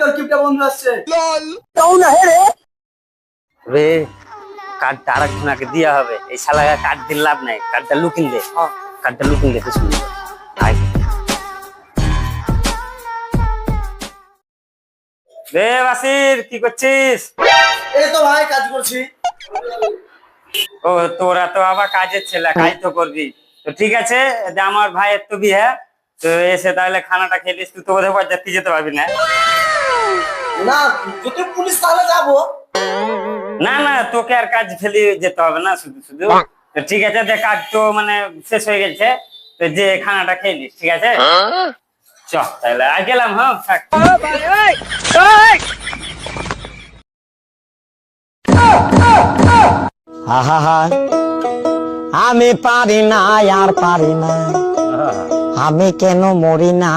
তোর কিপটা বন্ধু আসছে। রে কার্ডটা আরেকজনকে দিয়া হবে, এই শালাকে কার্ড দিলে লাভ নাই, কার্ডটা লুকিং দে, কার্ডটা লুকিং দে কিছু রে। বাসির কি করছিস? এই তো ভাই কাজ করছি। ও তোরা তো আবার কাজের ছেলে, কাজ তো করবি। তো ঠিক আছে, যে আমার ভাইয়ের তো বিয়ে, তো এসে তাহলে খানাটা খেয়ে নিস। তুই তো বোধহয় বাড়ি যেতে পারবি না। না যদি পুলিশ তাহলে যাবো। না না, তোকে আর কাজ ফেলে যেতে হবে না শুধু শুধু। তো ঠিক আছে, যে কাজ তো মানে শেষ হয়ে গেছে, তো যে খানাটা খেয়ে নিস, ঠিক আছে? চ তাহলে আর গেলাম। হ্যাঁ থাক। আহা, আমি পারি না আর পারি না, আমি কেন মরি না।